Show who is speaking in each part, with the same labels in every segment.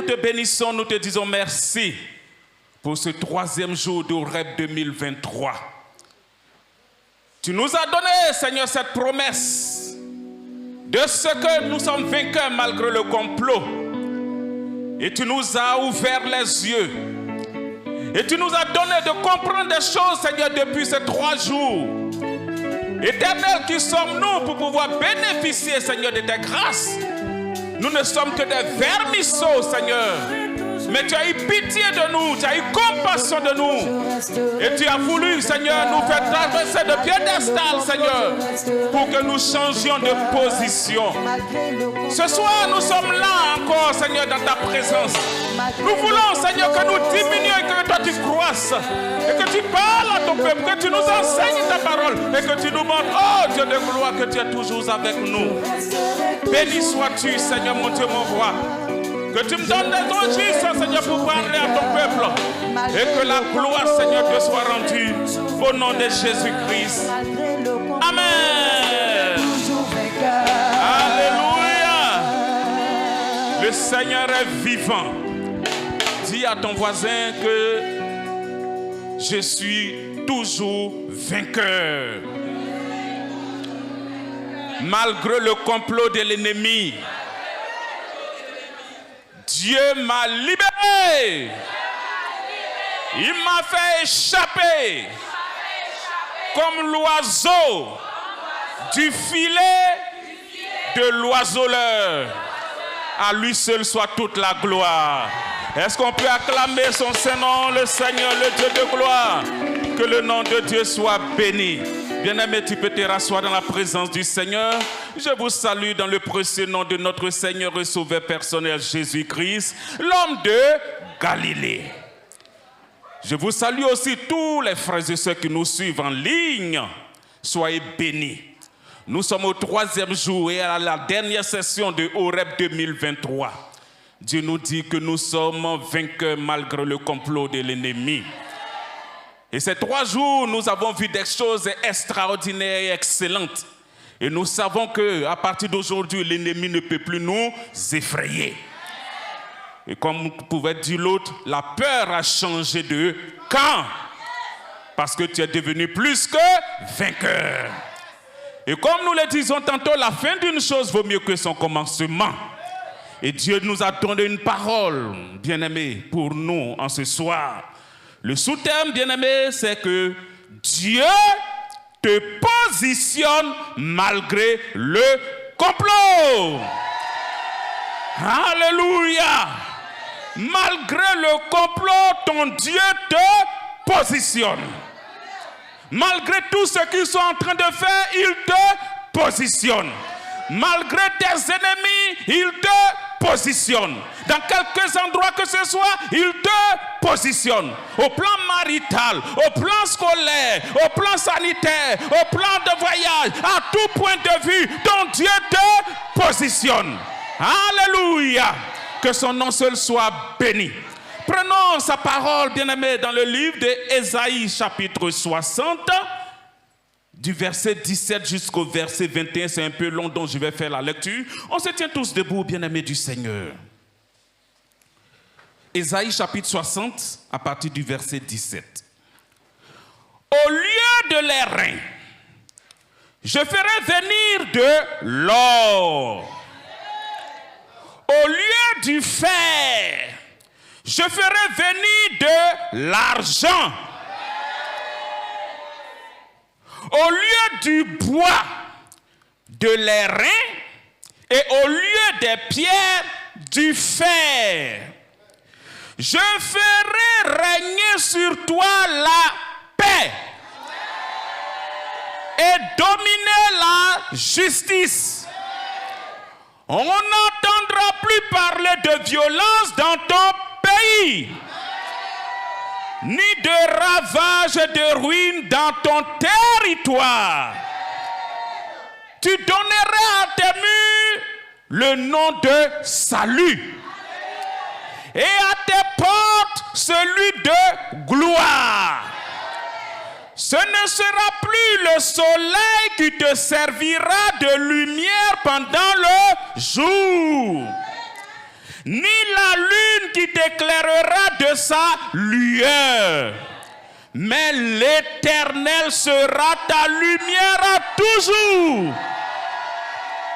Speaker 1: nous te bénissons, nous te disons merci pour ce 3e jour d'Horeb 2023. Tu nous as donné, Seigneur, cette promesse de ce que nous sommes vainqueurs malgré le complot. Et tu nous as ouvert les yeux. Et tu nous as donné de comprendre des choses, Seigneur, depuis ces 3 jours. Éternel, qui sommes-nous pour pouvoir bénéficier, Seigneur, de tes grâces? Nous ne sommes que des vermisseaux, Seigneur. Mais tu as eu pitié de nous, tu as eu compassion de nous. Et tu as voulu, Seigneur, nous faire traverser de piédestal, Seigneur, pour que nous changions de position. Ce soir, nous sommes là encore, Seigneur, dans ta présence. Nous voulons, Seigneur, que nous diminuions et que toi tu croisses. Et que tu parles à ton peuple, que tu nous enseignes ta parole. Et que tu nous montres, oh Dieu de gloire, que tu es toujours avec nous. Béni sois-tu, Seigneur, mon Dieu, mon roi. Que tu me donnes des auditions, Seigneur, pour parler à ton peuple. Et que la gloire, Seigneur, te soit rendue au nom de Jésus-Christ. Amen. Alléluia. Le Seigneur est vivant. Dis à ton voisin que je suis toujours vainqueur. Malgré le complot de l'ennemi, Dieu m'a libéré. Il m'a fait échapper comme l'oiseau du filet de l'oiseleur. À lui seul soit toute la gloire. Est-ce qu'on peut acclamer son Saint-Nom, le Seigneur, le Dieu de gloire? Que le nom de Dieu soit béni. Bien-aimé, tu peux te rasseoir dans la présence du Seigneur. Je vous salue dans le précieux nom de notre Seigneur et Sauveur personnel Jésus-Christ, l'homme de Galilée. Je vous salue aussi tous les frères et sœurs qui nous suivent en ligne. Soyez bénis. Nous sommes au 3e jour et à la dernière session de Horeb 2023. Dieu nous dit que nous sommes vainqueurs malgré le complot de l'ennemi. Et ces 3 jours, nous avons vu des choses extraordinaires et excellentes. Et nous savons qu'à partir d'aujourd'hui, l'ennemi ne peut plus nous effrayer. Et comme pouvait dire l'autre, la peur a changé de camp. Parce que tu es devenu plus que vainqueur. Et comme nous le disons tantôt, la fin d'une chose vaut mieux que son commencement. Et Dieu nous a donné une parole, bien-aimés, pour nous en ce soir. Le sous-terme, bien-aimé, c'est que Dieu te positionne malgré le complot. Alléluia. Malgré le complot, ton Dieu te positionne. Malgré tout ce qu'ils sont en train de faire, il te positionne. Malgré tes ennemis, il te positionne. Dans quelques endroits que ce soit, il te positionne. Au plan marital, au plan scolaire, au plan sanitaire, au plan de voyage, à tout point de vue, ton Dieu te positionne. Alléluia. Que son nom seul soit béni. Prenons sa parole, bien-aimé, dans le livre d'Ésaïe, chapitre 60, du verset 17 jusqu'au verset 21. C'est un peu long, donc je vais faire la lecture. On se tient tous debout, bien-aimés du Seigneur. Ésaïe, chapitre 60, à partir du verset 17. Au lieu de l'airain, je ferai venir de l'or. Au lieu du fer, je ferai venir de l'argent. Au lieu du bois, de l'airain, et au lieu des pierres, du fer. Je ferai régner sur toi la paix et dominer la justice. On n'entendra plus parler de violence dans ton pays, ni de ravages et de ruines dans ton territoire. Tu donneras à tes murs le nom de salut, et à tes portes celui de gloire. Ce ne sera plus le soleil qui te servira de lumière pendant le jour, ni la lune qui t'éclairera de sa lueur. Mais l'Éternel sera ta lumière à toujours.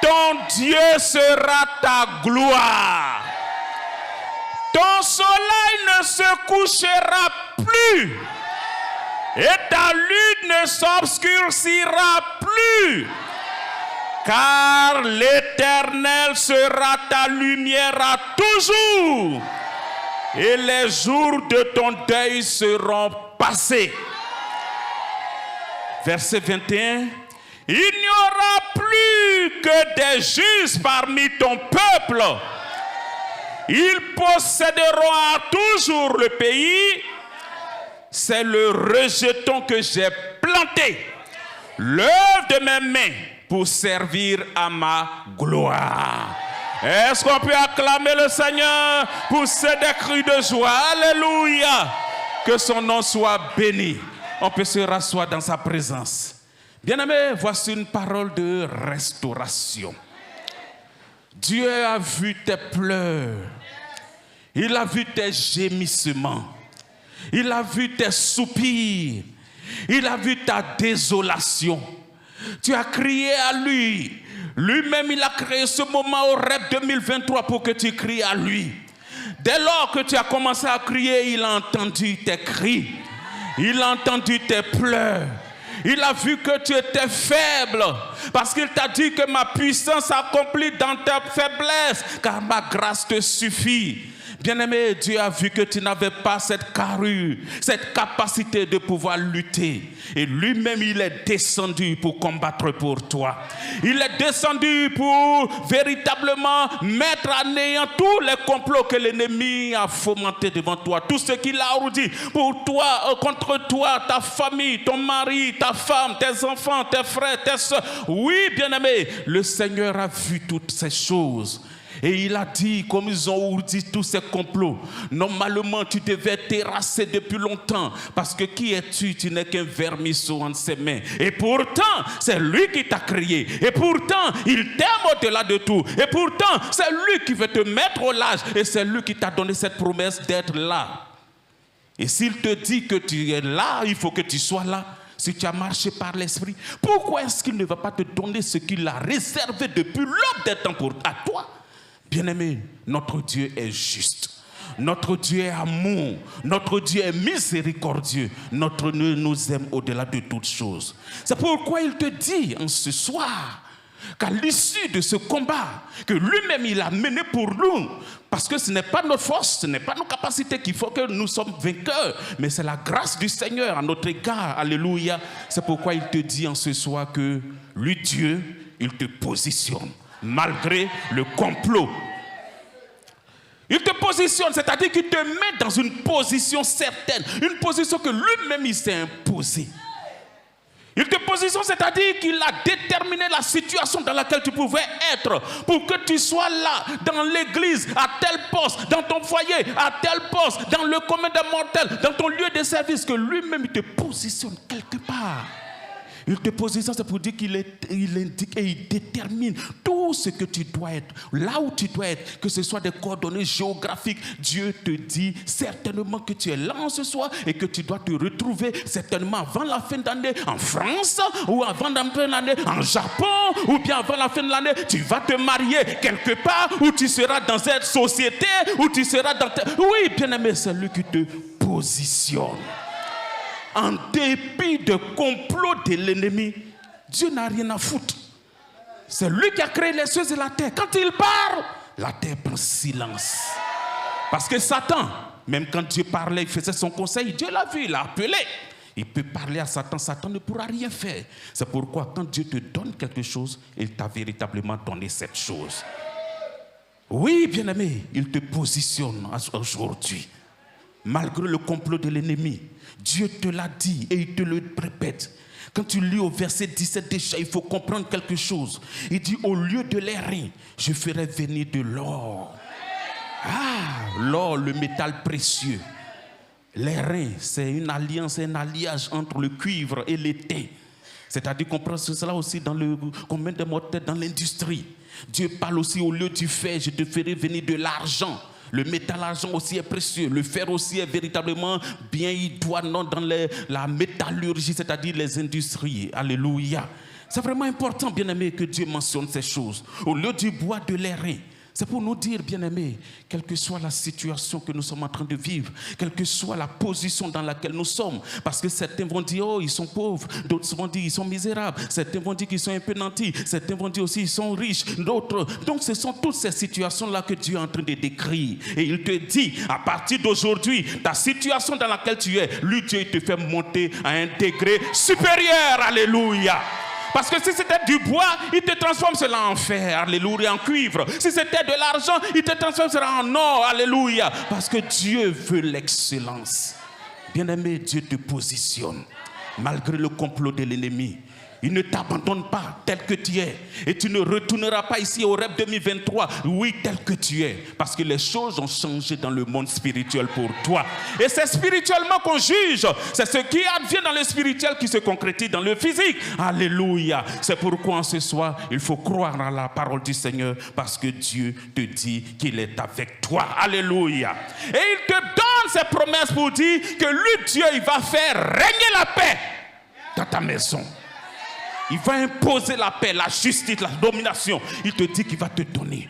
Speaker 1: Ton Dieu sera ta gloire. Ton soleil ne se couchera plus et ta lune ne s'obscurcira plus. Car l'Éternel sera ta lumière à toujours. Et les jours de ton deuil seront passés. Verset 21. Il n'y aura plus que des justes parmi ton peuple. Ils posséderont à toujours le pays. C'est le rejeton que j'ai planté, l'œuvre de mes mains pour servir à ma gloire. Est-ce qu'on peut acclamer le Seigneur pour ces cris de joie? Alléluia. Que son nom soit béni. On peut se rasseoir dans sa présence. Bien-aimés, voici une parole de restauration. Dieu a vu tes pleurs. Il a vu tes gémissements. Il a vu tes soupirs. Il a vu ta désolation. Tu as crié à lui. Lui-même, il a créé ce moment au REP 2023 pour que tu cries à lui. Dès lors que tu as commencé à crier, il a entendu tes cris. Il a entendu tes pleurs. Il a vu que tu étais faible. Parce qu'il t'a dit que ma puissance s'accomplit dans ta faiblesse. Car ma grâce te suffit. Bien-aimé, Dieu a vu que tu n'avais pas cette carrure, cette capacité de pouvoir lutter. Et lui-même, il est descendu pour combattre pour toi. Il est descendu pour véritablement mettre à néant tous les complots que l'ennemi a fomentés devant toi. Tout ce qu'il a ourdi pour toi, contre toi, ta famille, ton mari, ta femme, tes enfants, tes frères, tes soeurs. Oui, bien-aimé, le Seigneur a vu toutes ces choses. Et il a dit, comme ils ont ourdi tous ces complots, normalement tu devais terrasser depuis longtemps. Parce que qui es-tu? Tu n'es qu'un vermisseau entre ses mains. Et pourtant, c'est lui qui t'a créé. Et pourtant, il t'aime au-delà de tout. Et pourtant, c'est lui qui veut te mettre au large. Et c'est lui qui t'a donné cette promesse d'être là. Et s'il te dit que tu es là, il faut que tu sois là. Si tu as marché par l'esprit, pourquoi est-ce qu'il ne va pas te donner ce qu'il a réservé depuis l'aube des temps à toi? Bien-aimé, notre Dieu est juste. Notre Dieu est amour. Notre Dieu est miséricordieux. Notre Dieu nous aime au-delà de toutes choses. C'est pourquoi il te dit en ce soir qu'à l'issue de ce combat, que lui-même il a mené pour nous, parce que ce n'est pas notre force, ce n'est pas nos capacités qui font que nous sommes vainqueurs, mais c'est la grâce du Seigneur à notre égard. Alléluia. C'est pourquoi il te dit en ce soir que lui, Dieu, il te positionne. Malgré le complot. Il te positionne, c'est-à-dire qu'il te met dans une position certaine, une position que lui-même il s'est imposée. Il te positionne, c'est-à-dire qu'il a déterminé la situation dans laquelle tu pouvais être pour que tu sois là, dans l'église, à tel poste, dans ton foyer, à tel poste, dans le commun des mortels, dans ton lieu de service, que lui-même il te positionne quelque part. Il te positionne, c'est pour dire qu'il indique et il détermine tout ce que tu dois être. Là où tu dois être, que ce soit des coordonnées géographiques, Dieu te dit certainement que tu es là en ce soir et que tu dois te retrouver certainement avant la fin d'année en France ou avant la fin de l'année en Japon ou bien avant la fin de l'année, tu vas te marier quelque part où tu seras dans cette société, où tu seras dans... Oui, bien-aimé, c'est lui qui te positionne. En dépit de complot de l'ennemi, Dieu n'a rien à foutre. C'est lui qui a créé les cieux et la terre. Quand il parle, la terre prend silence. Parce que Satan, même quand Dieu parlait, il faisait son conseil, Dieu l'a vu, il l'a appelé. Il peut parler à Satan, Satan ne pourra rien faire. C'est pourquoi quand Dieu te donne quelque chose, il t'a véritablement donné cette chose. Oui, bien-aimé, il te positionne aujourd'hui. Malgré le complot de l'ennemi, Dieu te l'a dit et il te le répète. Quand tu lis au verset 17 déjà, il faut comprendre quelque chose. Il dit, au lieu de l'airain, je ferai venir de l'or. Ah, l'or, le métal précieux. L'airain, c'est une alliance, un alliage entre le cuivre et l'étain.
Speaker 2: C'est-à-dire qu'on prend cela aussi dans le commun des mortels, dans l'industrie. Dieu parle aussi au lieu du fer, je te ferai venir de l'argent. Le métal argent aussi est précieux. Le fer aussi est véritablement bien idoinant dans la métallurgie, c'est-à-dire les industries. Alléluia. C'est vraiment important, bien-aimé, que Dieu mentionne ces choses. Au lieu du bois, de l'airain. C'est pour nous dire, bien-aimés, quelle que soit la situation que nous sommes en train de vivre, quelle que soit la position dans laquelle nous sommes, parce que certains vont dire, oh, ils sont pauvres, d'autres vont dire, ils sont misérables, certains vont dire qu'ils sont un peu nantis, certains vont dire aussi, ils sont riches, d'autres. Donc, ce sont toutes ces situations-là que Dieu est en train de décrire. Et il te dit, à partir d'aujourd'hui, ta situation dans laquelle tu es, lui, Dieu, il te fait monter à un degré supérieur. Alléluia. Parce que si c'était du bois, il te transforme cela en fer, alléluia, en cuivre. Si c'était de l'argent, il te transforme cela en or, alléluia. Parce que Dieu veut l'excellence. Bien-aimé, Dieu te positionne, malgré le complot de l'ennemi. Il ne t'abandonne pas tel que tu es. Et tu ne retourneras pas ici au REP 2023, oui, tel que tu es. Parce que les choses ont changé dans le monde spirituel pour toi. Et c'est spirituellement qu'on juge. C'est ce qui advient dans le spirituel qui se concrétise dans le physique. Alléluia. C'est pourquoi en ce soir, il faut croire à la parole du Seigneur. Parce que Dieu te dit qu'il est avec toi. Alléluia. Et il te donne ces promesses pour dire que lui, Dieu, il va faire régner la paix dans ta maison. Il va imposer la paix, la justice, la domination. Il te dit qu'il va te donner.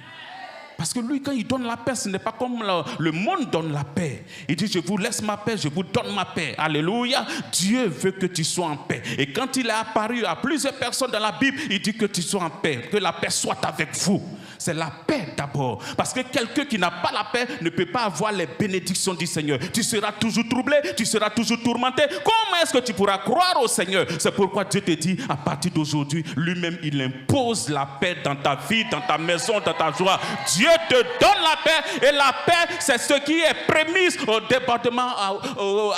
Speaker 2: Parce que lui, quand il donne la paix, ce n'est pas comme le monde donne la paix. Il dit, je vous laisse ma paix, je vous donne ma paix. Alléluia. Dieu veut que tu sois en paix. Et quand il est apparu à plusieurs personnes dans la Bible, il dit que tu sois en paix, que la paix soit avec vous. C'est la paix d'abord. Parce que quelqu'un qui n'a pas la paix ne peut pas avoir les bénédictions du Seigneur. Tu seras toujours troublé, tu seras toujours tourmenté. Comment est-ce que tu pourras croire au Seigneur? C'est pourquoi Dieu te dit, à partir d'aujourd'hui, lui-même, il impose la paix dans ta vie, dans ta maison, dans ta joie. Dieu te donne la paix. Et la paix, c'est ce qui est prémisse au débordement,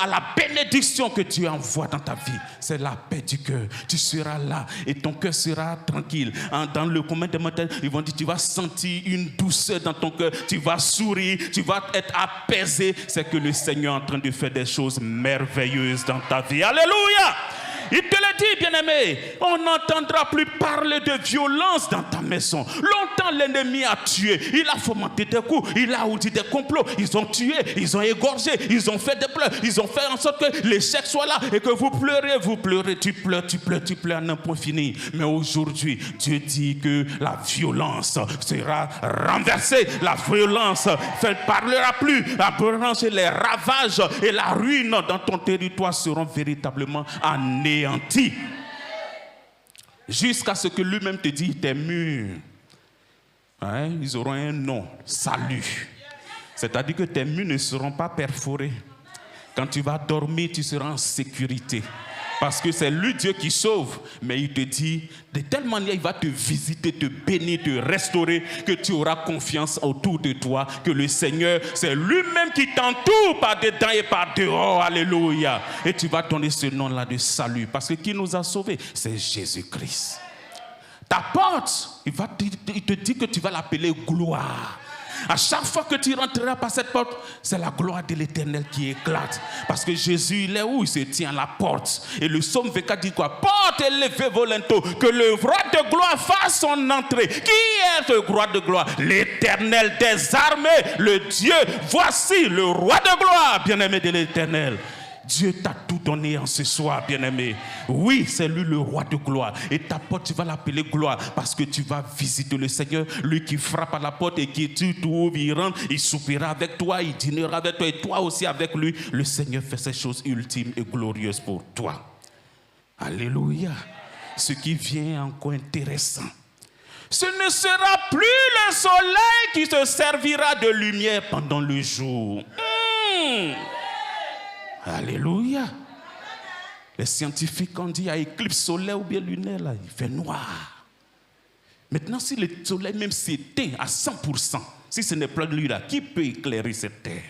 Speaker 2: à la bénédiction que Dieu envoie dans ta vie. C'est la paix du cœur. Tu seras là et ton cœur sera tranquille. Dans le commun des mortels, ils vont dire, tu vas sentir une douceur dans ton cœur, tu vas sourire, tu vas être apaisé. C'est que le Seigneur est en train de faire des choses merveilleuses dans ta vie. Alléluia! Il te le dit, bien-aimé, on n'entendra plus parler de violence dans ta maison. Longtemps, l'ennemi a tué, il a fomenté des coups, il a ourdi des complots, ils ont tué, ils ont égorgé, ils ont fait des pleurs, ils ont fait en sorte que l'échec soit là et que vous pleurez, tu pleures, un point fini. Mais aujourd'hui, Dieu dit que la violence sera renversée, la violence ne parlera plus, la violence et les ravages et la ruine dans ton territoire seront véritablement anéantis. Jusqu'à ce que lui-même te dise, tes murs, hein, ils auront un nom, salut. C'est-à-dire que tes murs ne seront pas perforés. Quand tu vas dormir, tu seras en sécurité. Parce que c'est lui Dieu qui sauve. Mais il te dit, de telle manière, il va te visiter, te bénir, te restaurer, que tu auras confiance autour de toi, que le Seigneur, c'est lui-même qui t'entoure par dedans et par dehors. Alléluia. Et tu vas donner ce nom-là de salut. Parce que qui nous a sauvés? C'est Jésus-Christ. Ta porte, il te dit que tu vas l'appeler gloire. À chaque fois que tu rentreras par cette porte, c'est la gloire de l'Éternel qui éclate. Parce que Jésus, il est où? Il se tient à la porte. Et le psaume 24 dit quoi? Porte élevée volonto, que le roi de gloire fasse son entrée. Qui est le roi de gloire? L'Éternel des armées, le Dieu. Voici le roi de gloire, bien-aimé de l'Éternel. Dieu t'a tout donné en ce soir, bien-aimé. Oui, c'est lui le roi de gloire. Et ta porte, tu vas l'appeler gloire parce que tu vas visiter le Seigneur, lui qui frappe à la porte et qui tu ouvres, il rentre, il soupira avec toi, il dînera avec toi et toi aussi avec lui. Le Seigneur fait ces choses ultimes et glorieuses pour toi. Alléluia. Ce qui vient encore intéressant. Ce ne sera plus le soleil qui se servira de lumière pendant le jour. Alléluia. Les scientifiques ont dit, il y a éclipse solaire ou bien lunaire, là, il fait noir. Maintenant, si le soleil même s'éteint à 100%, si ce n'est pas lui là, qui peut éclairer cette terre?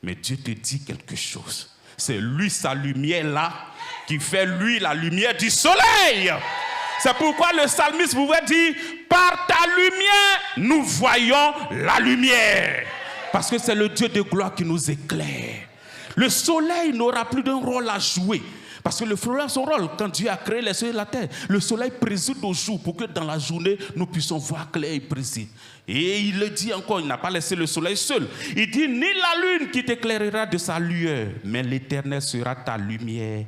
Speaker 2: Mais Dieu te dit quelque chose. C'est lui, sa lumière là, qui fait lui la lumière du soleil. C'est pourquoi le psalmiste pouvait dire, par ta lumière, nous voyons la lumière. Parce que c'est le Dieu de gloire qui nous éclaire. Le soleil n'aura plus d'un rôle à jouer. Parce que le soleil a son rôle. Quand Dieu a créé les cieux et la terre, le soleil préside au jour pour que dans la journée, nous puissions voir clair et précis. Et il le dit encore, il n'a pas laissé le soleil seul. Il dit, ni la lune qui t'éclairera de sa lueur, mais l'Éternel sera ta lumière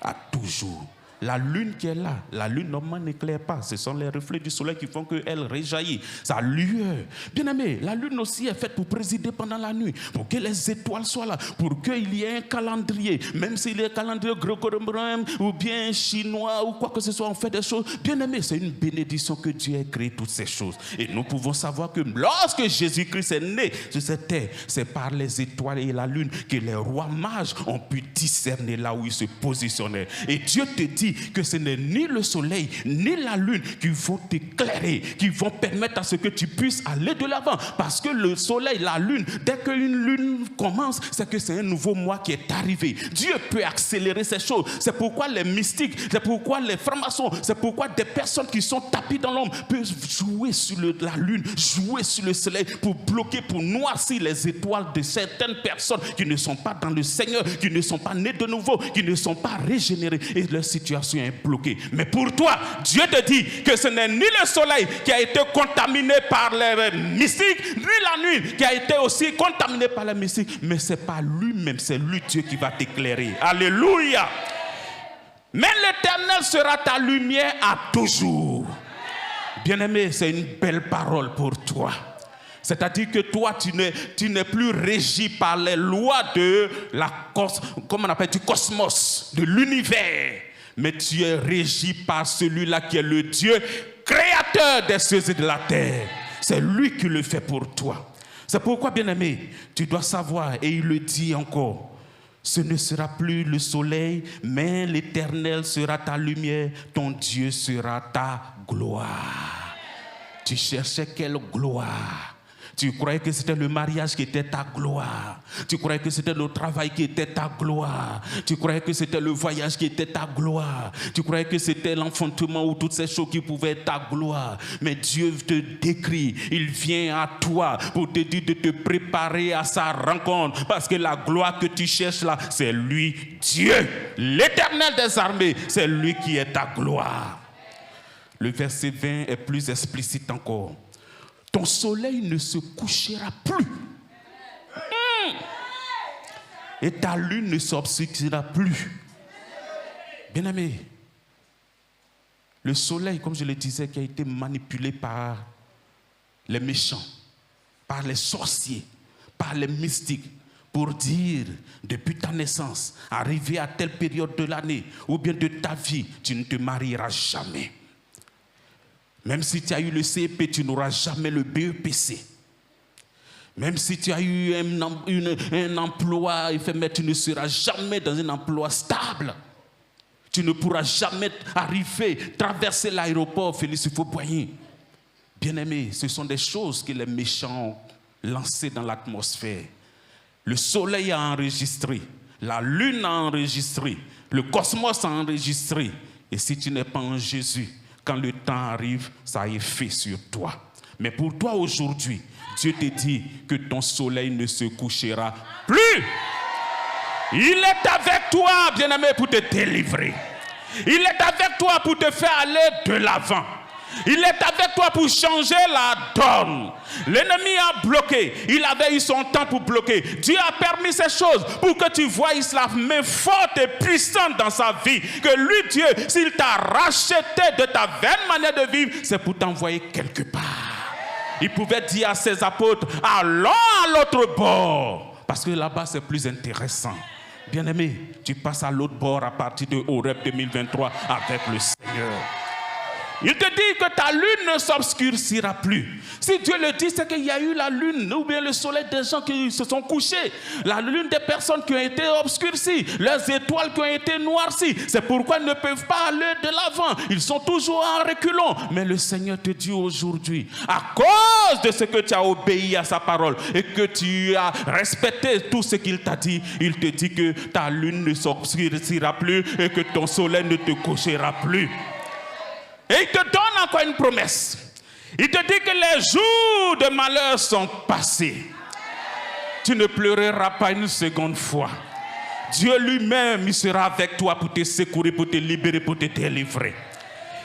Speaker 2: à toujours. La lune qui est là, la lune normalement n'éclaire pas. Ce sont les reflets du soleil qui font qu'elle réjaillit. Sa lueur. Bien aimé, la lune aussi est faite pour présider pendant la nuit, pour que les étoiles soient là, pour qu'il y ait un calendrier. Même s'il est un calendrier gréco-romain ou bien chinois ou quoi que ce soit, on fait des choses. Bien aimé, c'est une bénédiction que Dieu ait créé toutes ces choses. Et nous pouvons savoir que lorsque Jésus-Christ est né sur cette terre, c'est par les étoiles et la lune que les rois mages ont pu discerner là où ils se positionnaient. Et Dieu te dit que ce n'est ni le soleil ni la lune qui vont t'éclairer, qui vont permettre à ce que tu puisses aller de l'avant. Parce que le soleil, la lune, dès qu'une lune commence, c'est que c'est un nouveau mois qui est arrivé. Dieu peut accélérer ces choses. C'est pourquoi les mystiques, c'est pourquoi les francs-maçons, c'est pourquoi des personnes qui sont tapis dans l'ombre peuvent jouer sur la lune, jouer sur le soleil pour bloquer, pour noircir les étoiles de certaines personnes qui ne sont pas dans le Seigneur, qui ne sont pas nés de nouveau, qui ne sont pas régénérés et leur situation est bloquée. Mais pour toi, Dieu te dit que ce n'est ni le soleil qui a été contaminé par les mystiques, ni la nuit qui a été aussi contaminée par les mystiques, mais c'est pas lui-même, c'est lui Dieu qui va t'éclairer. Alléluia. Mais l'Éternel sera ta lumière à toujours. Bien-aimé, c'est une belle parole pour toi. C'est-à-dire que toi, tu n'es plus régi par les lois de du cosmos, de l'univers. Mais tu es régi par celui-là qui est le Dieu créateur des cieux et de la terre. C'est lui qui le fait pour toi. C'est pourquoi, bien-aimé, tu dois savoir, et il le dit encore, ce ne sera plus le soleil, mais l'Éternel sera ta lumière, ton Dieu sera ta gloire. Tu cherchais quelle gloire? Tu croyais que c'était le mariage qui était ta gloire. Tu croyais que c'était le travail qui était ta gloire. Tu croyais que c'était le voyage qui était ta gloire. Tu croyais que c'était l'enfantement ou toutes ces choses qui pouvaient être ta gloire. Mais Dieu te décrit. Il vient à toi pour te dire de te préparer à sa rencontre. Parce que la gloire que tu cherches là, c'est lui, Dieu, l'Éternel des armées. C'est lui qui est ta gloire. Le verset 20 est plus explicite encore. Ton soleil ne se couchera plus. Et ta lune ne s'obscurcira plus. Bien-aimé, le soleil, comme je le disais, qui a été manipulé par les méchants, par les sorciers, par les mystiques, pour dire, depuis ta naissance, arrivé à telle période de l'année, ou bien de ta vie, tu ne te marieras jamais. Même si tu as eu le CEP, tu n'auras jamais le BEPC. Même si tu as eu un emploi éphémère, tu ne seras jamais dans un emploi stable. Tu ne pourras jamais arriver, traverser l'aéroport Félix Houphouët-Boigny. Bien-aimé, ce sont des choses que les méchants ont lancées dans l'atmosphère. Le soleil a enregistré, la lune a enregistré, le cosmos a enregistré. Et si tu n'es pas en Jésus, quand le temps arrive, ça a effet sur toi. Mais pour toi aujourd'hui, Dieu te dit que ton soleil ne se couchera plus. Il est avec toi, bien-aimé, pour te délivrer. Il est avec toi pour te faire aller de l'avant. Il est avec toi pour changer la donne. L'ennemi a bloqué. Il avait eu son temps pour bloquer. Dieu a permis ces choses pour que tu voies la main forte et puissante dans sa vie. Que lui, Dieu, s'il t'a racheté de ta vaine manière de vivre, c'est pour t'envoyer quelque part. Il pouvait dire à ses apôtres, allons à l'autre bord. Parce que là-bas, c'est plus intéressant. Bien-aimé, tu passes à l'autre bord à partir de Horeb 2023 avec le Seigneur. Il te dit que ta lune ne s'obscurcira plus. Si Dieu le dit, c'est qu'il y a eu la lune, ou bien le soleil des gens qui se sont couchés. La lune des personnes qui ont été obscurcies. Les étoiles qui ont été noircies. C'est pourquoi ils ne peuvent pas aller de l'avant. Ils sont toujours en reculant. Mais le Seigneur te dit aujourd'hui, à cause de ce que tu as obéi à sa parole et que tu as respecté tout ce qu'il t'a dit, il te dit que ta lune ne s'obscurcira plus et que ton soleil ne te couchera plus. Et il te donne encore une promesse. Il te dit que les jours de malheur sont passés. Tu ne pleureras pas une seconde fois. Dieu lui-même, il sera avec toi pour te secourir, pour te libérer, pour te délivrer.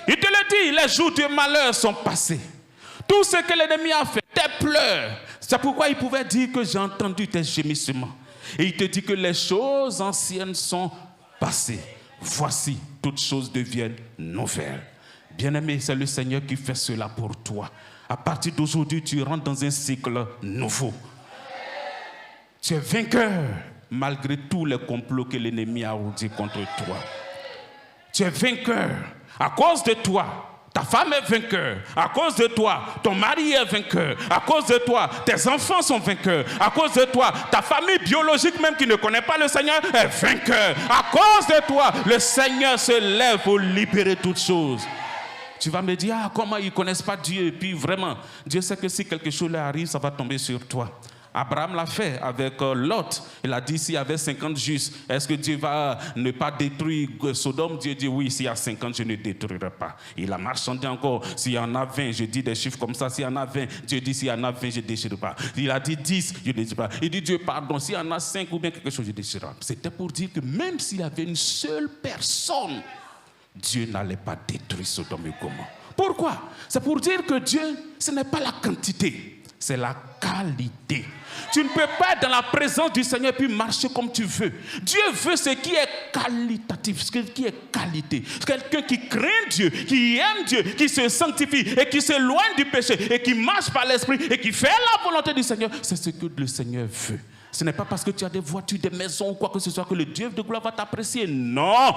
Speaker 2: Il te le dit, les jours de malheur sont passés. Tout ce que l'ennemi a fait, tes pleurs. C'est pourquoi il pouvait dire que j'ai entendu tes gémissements. Et il te dit que les choses anciennes sont passées. Voici, toutes choses deviennent nouvelles. Bien-aimé, c'est le Seigneur qui fait cela pour toi. À partir d'aujourd'hui, tu rentres dans un cycle nouveau. Tu es vainqueur malgré tous les complots que l'ennemi a ourdis contre toi. Tu es vainqueur à cause de toi. Ta femme est vainqueur. À cause de toi, ton mari est vainqueur. À cause de toi, tes enfants sont vainqueurs. À cause de toi, ta famille biologique même qui ne connaît pas le Seigneur est vainqueur. À cause de toi, le Seigneur se lève pour libérer toutes choses. Tu vas me dire, comment ils ne connaissent pas Dieu? Et puis vraiment, Dieu sait que si quelque chose leur arrive, ça va tomber sur toi. Abraham l'a fait avec Lot. Il a dit, s'il y avait 50 justes, est-ce que Dieu va ne pas détruire Sodome? Dieu dit, oui, s'il y a 50, je ne détruirai pas. Il a marchandé encore, s'il y en a 20, je dis des chiffres comme ça, s'il y en a 20, Dieu dit, s'il y en a 20, je ne déchirerai pas. Il a dit 10, je ne déchirerai pas. Il dit, Dieu, pardon, s'il y en a 5 ou bien quelque chose, je ne déchirerai pas. C'était pour dire que même s'il y avait une seule personne, Dieu n'allait pas détruire Sodome et Gomorrhe. Pourquoi? C'est pour dire que Dieu, ce n'est pas la quantité, c'est la qualité. Tu ne peux pas être dans la présence du Seigneur puis marcher comme tu veux. Dieu veut ce qui est qualitatif, ce qui est qualité. Quelqu'un qui craint Dieu, qui aime Dieu, qui se sanctifie et qui s'éloigne du péché et qui marche par l'esprit et qui fait la volonté du Seigneur. C'est ce que le Seigneur veut. Ce n'est pas parce que tu as des voitures, des maisons ou quoi que ce soit que le Dieu de gloire va t'apprécier. Non!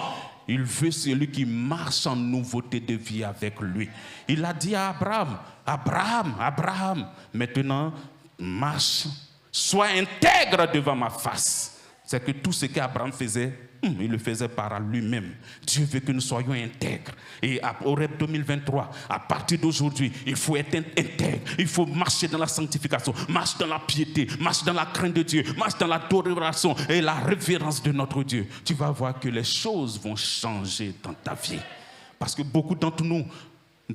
Speaker 2: Il veut celui qui marche en nouveauté de vie avec lui. Il a dit à Abraham, Abraham, maintenant marche, sois intègre devant ma face. C'est que tout ce qu'Abraham faisait, il le faisait par lui-même. Dieu veut que nous soyons intègres. Et au REP 2023, à partir d'aujourd'hui, il faut être intègre. Il faut marcher dans la sanctification, marcher dans la piété, marcher dans la crainte de Dieu, marcher dans l'adoration et la révérence de notre Dieu. Tu vas voir que les choses vont changer dans ta vie. Parce que beaucoup d'entre nous,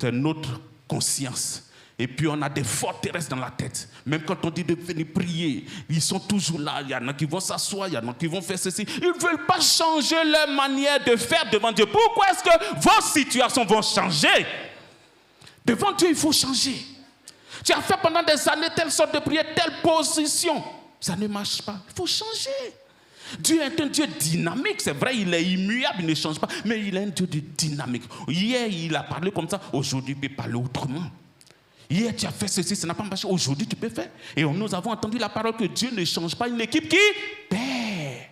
Speaker 2: c'est notre conscience. Et puis on a des forteresses dans la tête. Même quand on dit de venir prier, ils sont toujours là. Il y en a qui vont s'asseoir, il y en a qui vont faire ceci. Ils ne veulent pas changer leur manière de faire devant Dieu. Pourquoi est-ce que vos situations vont changer? Devant Dieu, il faut changer. Tu as fait pendant des années telle sorte de prière, telle position. Ça ne marche pas. Il faut changer. Dieu est un Dieu dynamique, c'est vrai, il est immuable, il ne change pas, mais il est un Dieu de dynamique. Hier, il a parlé comme ça, aujourd'hui, il peut parler autrement. Hier, tu as fait ceci, ça n'a pas marché. Aujourd'hui, tu peux faire. Et nous avons entendu la parole que Dieu ne change pas une équipe qui perd.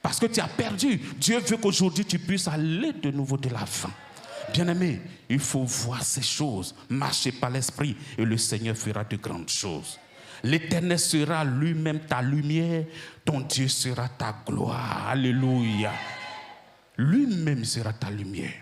Speaker 2: Parce que tu as perdu. Dieu veut qu'aujourd'hui, tu puisses aller de nouveau de l'avant. Bien-aimé, il faut voir ces choses. Marcher par l'esprit et le Seigneur fera de grandes choses. L'Éternel sera lui-même ta lumière. Ton Dieu sera ta gloire. Alléluia. Lui-même sera ta lumière.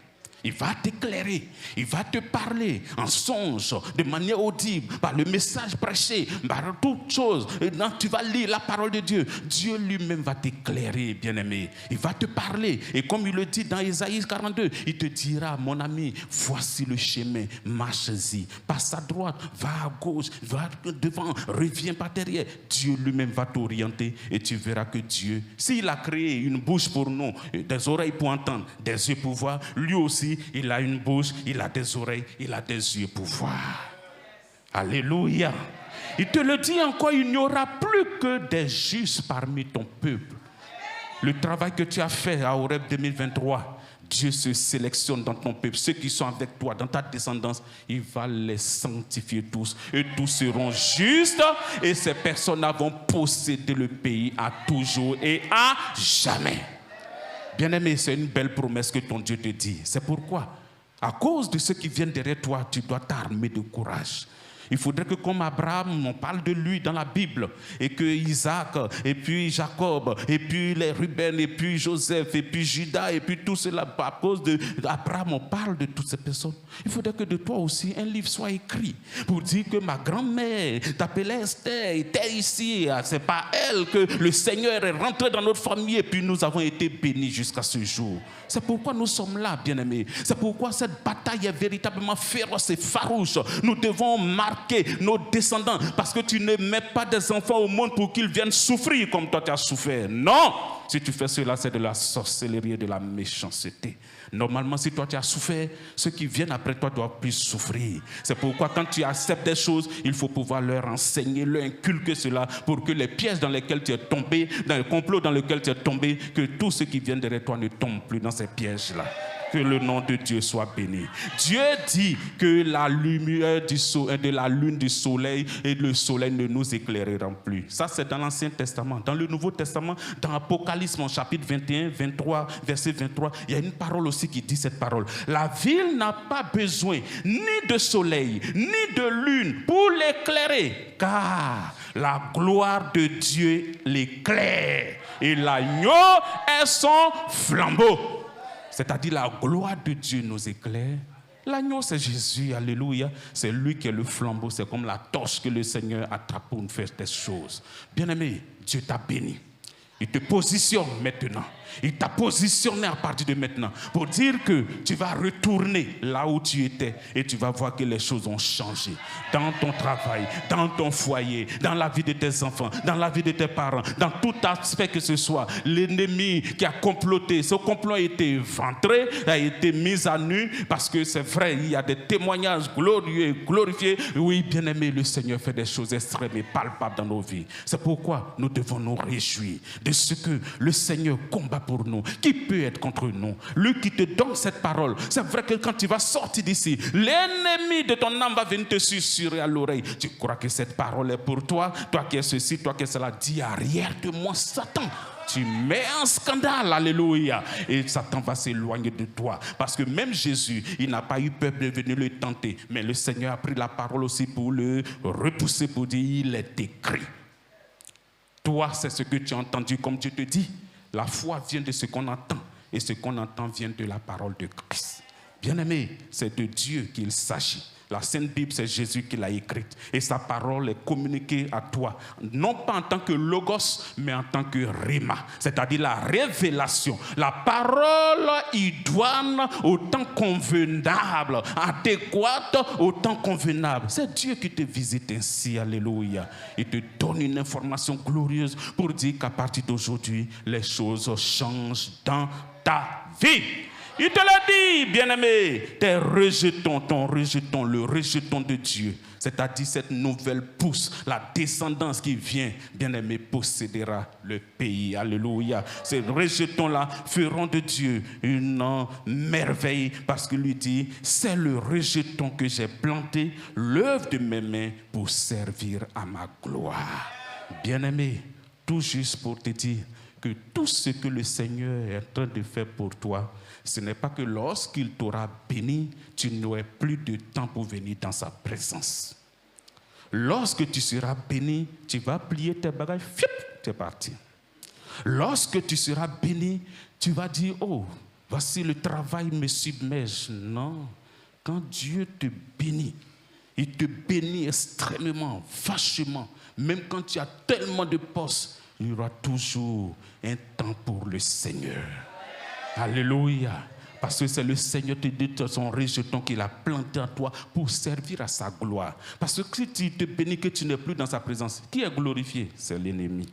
Speaker 2: Il va t'éclairer, il va te parler en songe, de manière audible, par le message prêché, par toutes choses. Et quand tu vas lire la parole de Dieu, Dieu lui-même va t'éclairer, bien-aimé. Il va te parler. Et comme il le dit dans Ésaïe 42, il te dira, mon ami, voici le chemin, marche-y. Passe à droite, va à gauche, va devant, reviens par derrière. Dieu lui-même va t'orienter et tu verras que Dieu, s'il a créé une bouche pour nous, des oreilles pour entendre, des yeux pour voir, lui aussi, il a une bouche, il a des oreilles, il a des yeux pour voir. Alléluia. Il te le dit encore, il n'y aura plus que des justes parmi ton peuple. Le travail que tu as fait à Horeb 2023, Dieu se sélectionne dans ton peuple. Ceux qui sont avec toi, dans ta descendance, il va les sanctifier tous. Et tous seront justes. Et ces personnes vont posséder le pays à toujours et à jamais. Bien-aimé, c'est une belle promesse que ton Dieu te dit. C'est pourquoi, à cause de ceux qui viennent derrière toi, tu dois t'armer de courage. Il faudrait que comme Abraham, on parle de lui dans la Bible, et que Isaac, et puis Jacob, et puis les Ruben, et puis Joseph, et puis Judas, et puis tout cela, à cause d'Abraham, on parle de toutes ces personnes. Il faudrait que de toi aussi, un livre soit écrit pour dire que ma grand-mère t'appelait Esther, était ici. C'est par elle que le Seigneur est rentré dans notre famille, et puis nous avons été bénis jusqu'à ce jour. C'est pourquoi nous sommes là, bien-aimés. C'est pourquoi cette bataille est véritablement féroce et farouche. Nous devons marquer marquer nos descendants, parce que tu ne mets pas des enfants au monde pour qu'ils viennent souffrir comme toi tu as souffert. Non, si tu fais cela, c'est de la sorcellerie et de la méchanceté. Normalement, si toi tu as souffert, ceux qui viennent après toi doivent plus souffrir. C'est pourquoi quand tu acceptes des choses, il faut pouvoir leur enseigner, leur inculquer cela, pour que les pièges dans lesquels tu es tombé, dans le complot dans lequel tu es tombé, que tous ceux qui viennent derrière toi ne tombent plus dans ces pièges-là. Que le nom de Dieu soit béni. Dieu dit que la lumière de la lune, du soleil et le soleil ne nous éclaireront plus. Ça, c'est dans l'Ancien Testament. Dans le Nouveau Testament, dans Apocalypse, chapitre 21, 23, verset 23, il y a une parole aussi qui dit cette parole. La ville n'a pas besoin ni de soleil, ni de lune pour l'éclairer, car la gloire de Dieu l'éclaire et l'agneau est son flambeau. C'est-à-dire la gloire de Dieu nous éclaire. L'agneau, c'est Jésus, alléluia. C'est lui qui est le flambeau, c'est comme la torche que le Seigneur attrape pour nous faire des choses. Bien-aimé, Dieu t'a béni. Il te positionne maintenant. Il t'a positionné à partir de maintenant pour dire que tu vas retourner là où tu étais et tu vas voir que les choses ont changé dans ton travail, dans ton foyer, dans la vie de tes enfants, dans la vie de tes parents, dans tout aspect que ce soit. L'ennemi qui a comploté, ce complot a été éventré, a été mis à nu parce que c'est vrai, il y a des témoignages glorieux et glorifiés. Oui, bien-aimé, le Seigneur fait des choses extrêmes et palpables dans nos vies. C'est pourquoi nous devons nous réjouir de ce que le Seigneur combat pour nous. Qui peut être contre nous? Lui qui te donne cette parole. C'est vrai que quand tu vas sortir d'ici, l'ennemi de ton âme va venir te susurrer à l'oreille. Tu crois que cette parole est pour toi? Toi qui es ceci, toi qui es cela. Dis arrière de moi, Satan. Tu mets un scandale, alléluia. Et Satan va s'éloigner de toi. Parce que même Jésus, il n'a pas eu peur de venir le tenter. Mais le Seigneur a pris la parole aussi pour le repousser, pour dire, il est écrit. Toi, c'est ce que tu as entendu, comme Dieu te dit. La foi vient de ce qu'on entend, et ce qu'on entend vient de la parole de Christ. Bien-aimé, c'est de Dieu qu'il s'agit. La Sainte Bible, c'est Jésus qui l'a écrite. Et sa parole est communiquée à toi, non pas en tant que logos, mais en tant que rhéma, c'est-à-dire la révélation. La parole idoine au temps convenable, adéquate au temps convenable. C'est Dieu qui te visite ainsi, alléluia. Il te donne une information glorieuse pour dire qu'à partir d'aujourd'hui, les choses changent dans ta vie. Il te l'a dit, bien-aimé, tes rejetons, le rejeton de Dieu, c'est-à-dire cette nouvelle pousse, la descendance qui vient, bien-aimé, possédera le pays. Alléluia. Ces rejetons-là feront de Dieu une merveille parce qu'il lui dit, c'est le rejeton que j'ai planté, l'œuvre de mes mains pour servir à ma gloire. Bien-aimé, tout juste pour te dire que tout ce que le Seigneur est en train de faire pour toi, ce n'est pas que lorsqu'il t'aura béni, tu n'auras plus de temps pour venir dans sa présence. Lorsque tu seras béni, tu vas plier tes bagages, tu es parti. Lorsque tu seras béni, tu vas dire, oh, voici le travail me submerge. Non, quand Dieu te bénit, il te bénit extrêmement, vachement. Même quand tu as tellement de postes, il y aura toujours un temps pour le Seigneur. Alléluia. Parce que c'est le Seigneur te dit son rejeton qu'il a planté en toi pour servir à sa gloire. Parce que si tu te bénis que tu n'es plus dans sa présence, qui est glorifié? C'est l'ennemi.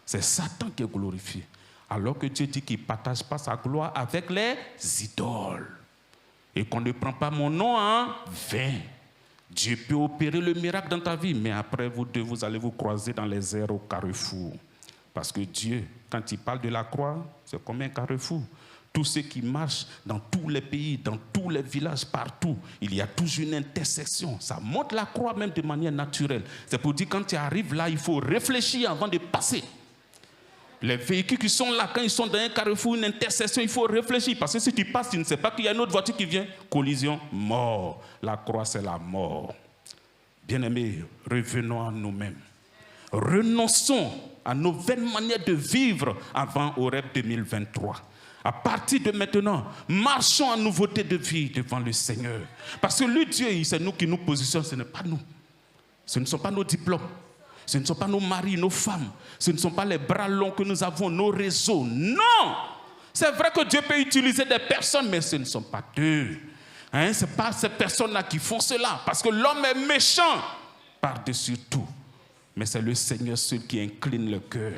Speaker 2: C'est Satan qui est glorifié. Alors que Dieu dit qu'il ne partage pas sa gloire avec les idoles. Et qu'on ne prend pas mon nom en vain. Dieu peut opérer le miracle dans ta vie, mais après vous allez vous croiser dans les airs au carrefour. Parce que Dieu, quand il parle de la croix, c'est comme un carrefour. Tous ceux qui marchent dans tous les pays, dans tous les villages, partout, il y a toujours une intersection. Ça montre la croix même de manière naturelle. C'est pour dire que quand tu arrives là, il faut réfléchir avant de passer. Les véhicules qui sont là, quand ils sont dans un carrefour, une intersection, il faut réfléchir. Parce que si tu passes, tu ne sais pas qu'il y a une autre voiture qui vient. Collision, mort. La croix, c'est la mort. Bien-aimés, revenons à nous-mêmes. Renonçons à nos vaines manières de vivre avant Horeb 2023. À partir de maintenant, marchons en nouveauté de vie devant le Seigneur. Parce que lui, Dieu, c'est nous qui nous positionnons, ce n'est pas nous. Ce ne sont pas nos diplômes. Ce ne sont pas nos maris, nos femmes. Ce ne sont pas les bras longs que nous avons, nos réseaux. Non! C'est vrai que Dieu peut utiliser des personnes, mais ce ne sont pas eux. Hein, ce n'est pas ces personnes-là qui font cela, parce que l'homme est méchant par-dessus tout. Mais c'est le Seigneur seul qui incline le cœur.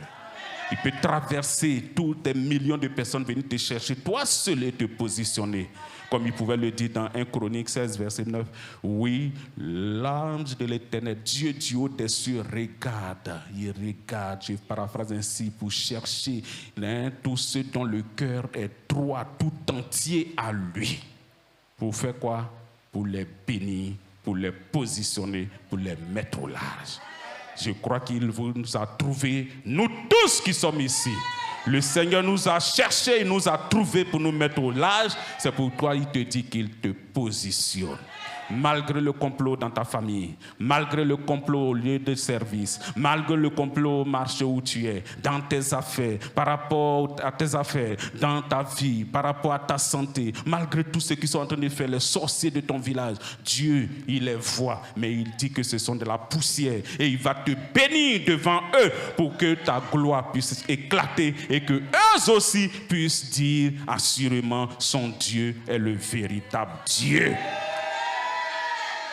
Speaker 2: Il peut traverser tous des millions de personnes, venir te chercher, toi seul et te positionner. Comme il pouvait le dire dans 1 Chronique 16, verset 9. Oui, l'ange de l'Éternel, Dieu du haut des cieux, regarde. Il regarde, je paraphrase ainsi, pour chercher tous ceux dont le cœur est droit, tout entier à lui. Pour faire quoi? Pour les bénir, pour les positionner, pour les mettre au large. Je crois qu'il nous a trouvés, nous tous qui sommes ici. Le Seigneur nous a cherchés, il nous a trouvés pour nous mettre au large. C'est pourquoi il te dit qu'il te positionne. Malgré le complot dans ta famille, malgré le complot au lieu de service, malgré le complot au marché où tu es, dans tes affaires, par rapport à tes affaires, dans ta vie, par rapport à ta santé, malgré tous ceux qui sont en train de faire les sorciers de ton village, Dieu, il les voit, mais il dit que ce sont de la poussière et il va te bénir devant eux pour que ta gloire puisse éclater et que eux aussi puissent dire assurément son Dieu est le véritable Dieu.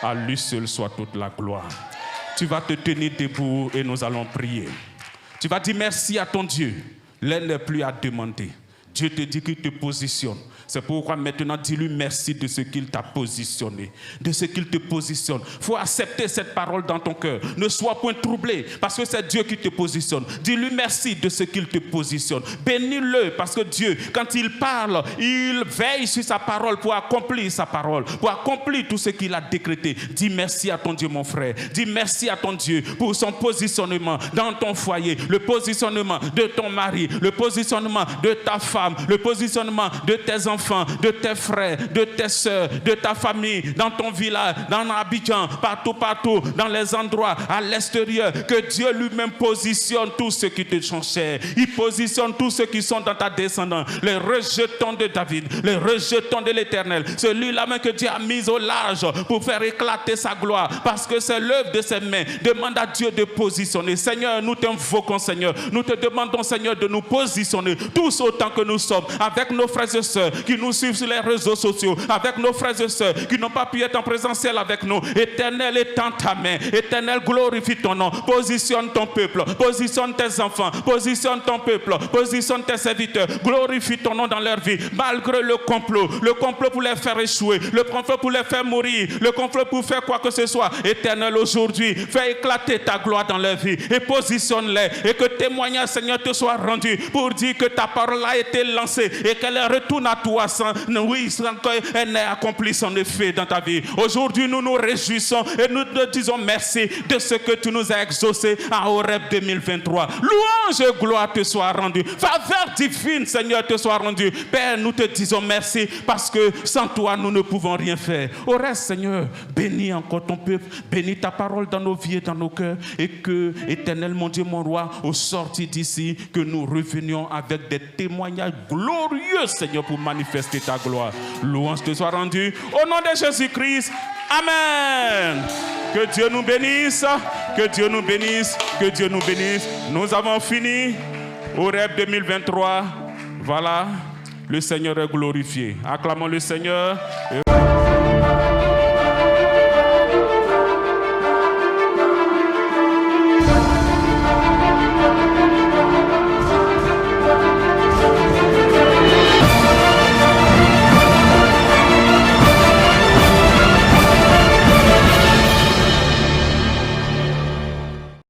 Speaker 2: À lui seul soit toute la gloire. Tu vas te tenir debout et nous allons prier. Tu vas dire merci à ton Dieu. L'un n'est plus à demander. Dieu te dit qu'il te positionne. C'est pourquoi maintenant, dis-lui merci de ce qu'il t'a positionné, de ce qu'il te positionne. Il faut accepter cette parole dans ton cœur. Ne sois point troublé, parce que c'est Dieu qui te positionne. Dis-lui merci de ce qu'il te positionne. Bénis-le, parce que Dieu, quand il parle, il veille sur sa parole pour accomplir sa parole, pour accomplir tout ce qu'il a décrété. Dis merci à ton Dieu, mon frère. Dis merci à ton Dieu pour son positionnement dans ton foyer, le positionnement de ton mari, le positionnement de ta femme, le positionnement de tes enfants, de tes frères, de tes soeurs, de ta famille, dans ton village, dans Abidjan, partout, dans les endroits à l'extérieur, que Dieu lui-même positionne tous ceux qui te sont chers. Il positionne tous ceux qui sont dans ta descendance, les rejetons de David, les rejetons de l'Éternel, celui-là même que Dieu a mis au large pour faire éclater sa gloire, parce que c'est l'œuvre de ses mains. Demande à Dieu de positionner. Seigneur, nous t'invoquons, Seigneur. Nous te demandons, Seigneur, de nous positionner tous autant que nous sommes, avec nos frères et sœurs qui nous suivent sur les réseaux sociaux, avec nos frères et sœurs qui n'ont pas pu être en présentiel avec nous. Éternel, étends ta main. Éternel, glorifie ton nom. Positionne ton peuple, positionne tes enfants, positionne ton peuple, positionne tes serviteurs. Glorifie ton nom dans leur vie, malgré le complot pour les faire échouer, le complot pour les faire mourir, le complot pour faire quoi que ce soit. Éternel, aujourd'hui, fais éclater ta gloire dans leur vie et positionne-les, et que témoignage, Seigneur, te soit rendu pour dire que ta parole a été lancée et qu'elle retourne à toi sans qu'elle n'ait accompli son effet dans ta vie. Aujourd'hui, nous nous réjouissons et nous te disons merci de ce que tu nous as exaucé à Horeb 2023. Louange et gloire te soit rendue. Faveur divine, Seigneur, te soit rendue. Père, nous te disons merci parce que sans toi, nous ne pouvons rien faire. Au reste, Seigneur, bénis encore ton peuple, bénis ta parole dans nos vies et dans nos cœurs, et que, Éternel, mon Dieu, mon roi, au sortir d'ici, que nous revenions avec des témoignages glorieux, Seigneur, pour manifester ta gloire. Louange te soit rendue au nom de Jésus-Christ. Amen. Que Dieu nous bénisse, que Dieu nous bénisse, que Dieu nous bénisse. Nous avons fini Horeb 2023. Voilà, le Seigneur est glorifié. Acclamons le Seigneur.